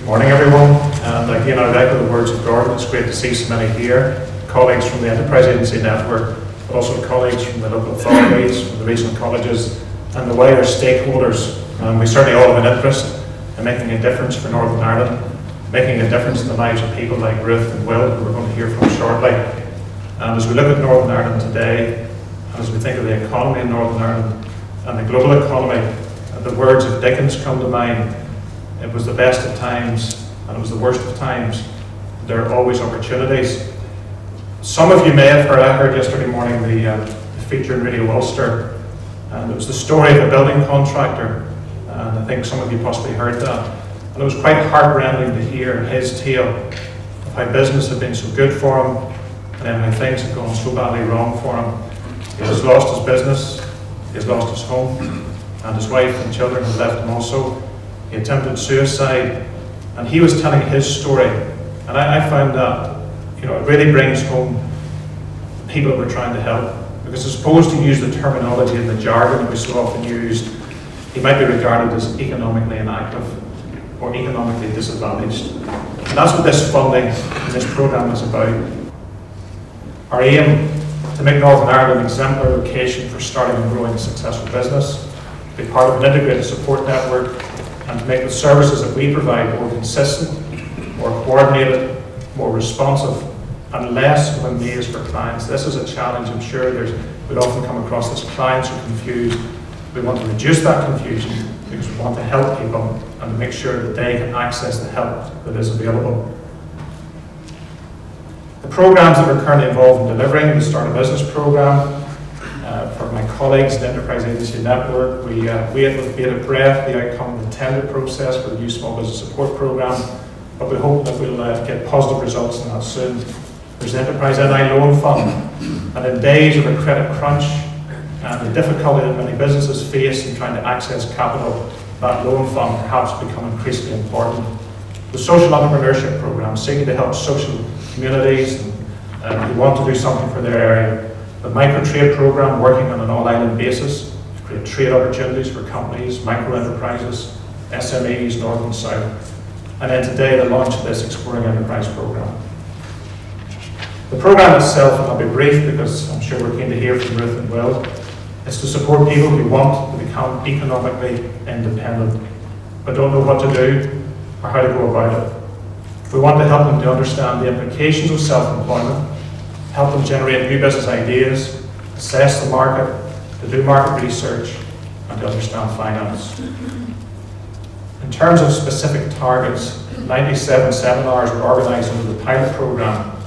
Good morning, everyone. And again, I'd echo the words of Gordon. It's great to see so many here. Colleagues from the Enterprise Agency Network, but also colleagues from the local authorities, from the regional colleges, and the wider stakeholders. We certainly all have an interest in making a difference for Northern Ireland, making a difference in the lives of people like Ruth and Will, who we're going to hear from shortly. And as we look at Northern Ireland today, and as we think of the economy in Northern Ireland and the global economy, the words of Dickens come to mind. It was the best of times and it was the worst of times. There are always opportunities. Some of you may have heard, I heard yesterday morning the feature in Radio Ulster, and it was the story of a building contractor, and I think some of you possibly heard that. And it was quite heartrending to hear his tale of how business had been so good for him, and then how things had gone so badly wrong for him. He has lost his business, he has lost his home, and his wife and children had left him also. He attempted suicide, and he was telling his story. And I found that, it really brings home the people that we're trying to help. Because as opposed to use the terminology and the jargon that we so often used, he might be regarded as economically inactive or economically disadvantaged. And that's what this funding and this programme is about. Our aim to make Northern Ireland an exemplary location for starting and growing a successful business, be part of an integrated support network, and to make the services that we provide more consistent, more coordinated, more responsive, and less of a maze for clients. This is a challenge. I'm sure we'd often come across this. Clients are confused. We want to reduce that confusion because we want to help people and to make sure that they can access the help that is available. The programs that we're currently involved in delivering, the Start a Business program, for my colleagues, the Enterprise Agency Network, we wait with bated breath the outcome of the tender process for the new Small Business Support Programme, but we hope that we'll get positive results in that soon. There's the Enterprise NI Loan Fund, and in days of a credit crunch and the difficulty that many businesses face in trying to access capital, that loan fund perhaps become increasingly important. The Social Entrepreneurship Programme, seeking to help social communities who want to do something for their area. The Micro-Trade Programme, working on an all-island basis to create trade opportunities for companies, micro-enterprises, SMEs, north and south. And then today, the launch of this Exploring Enterprise Programme. The programme itself, and I'll be brief because I'm sure we're keen to hear from Ruth and Will, is to support people who want to become economically independent, but don't know what to do or how to go about it. We want to help them to understand the implications of self-employment, help them generate new business ideas, assess the market, to do market research, and to understand finance. In terms of specific targets, 97 seminars were organised under the pilot programme,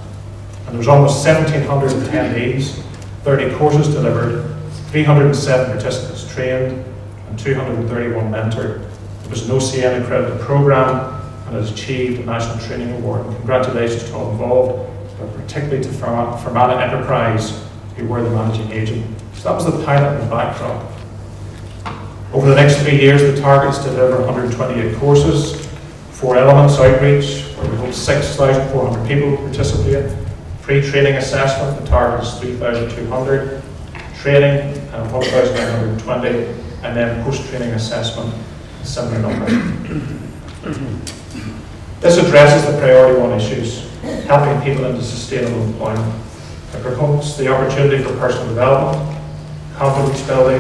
and there was almost 1,700 attendees, 30 courses delivered, 307 participants trained, and 231 mentored. It was an OCN accredited programme, and has achieved a National Training Award. And congratulations to all involved, but particularly to Fermanagh Enterprise, who were the managing agent. So that was the pilot and the backdrop. Over the next 3 years, the target is to deliver 128 courses, 4 elements outreach, where we hope 6,400 people will participate. Pre-training assessment, the target is 3,200. Training, 1,920. And then post-training assessment, a similar number. This addresses the priority 1 issues, helping people into sustainable employment. It promotes the opportunity for personal development, confidence building,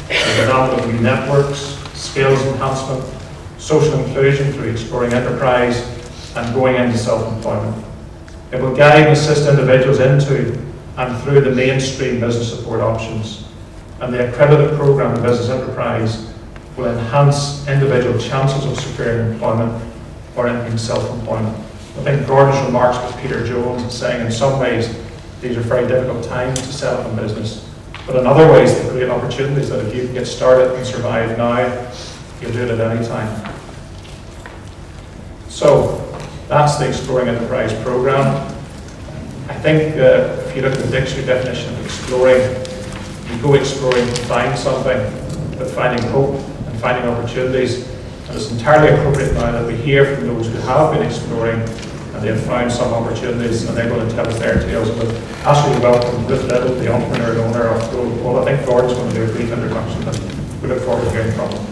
the development of new networks, skills enhancement, social inclusion through exploring enterprise, and going into self-employment. It will guide and assist individuals into and through the mainstream business support options. And the accredited programme of business enterprise will enhance individual chances of securing employment or in self-employment. I think Gordon's remarks with Peter Jones saying in some ways these are very difficult times to set up a business, but in other ways they create opportunities that if you can get started and survive now, you'll do it at any time. So that's the Exploring Enterprise programme. I think if you look at the dictionary definition of exploring, you go exploring to find something, but finding hope and finding opportunities. And it's entirely appropriate now that we hear from those who have been exploring and they have found some opportunities and they're going to tell us their tales. But actually welcome Ruth Little, the entrepreneur and owner of Gold. I think Gordon's going to do a brief introduction, but we look forward to hearing from him.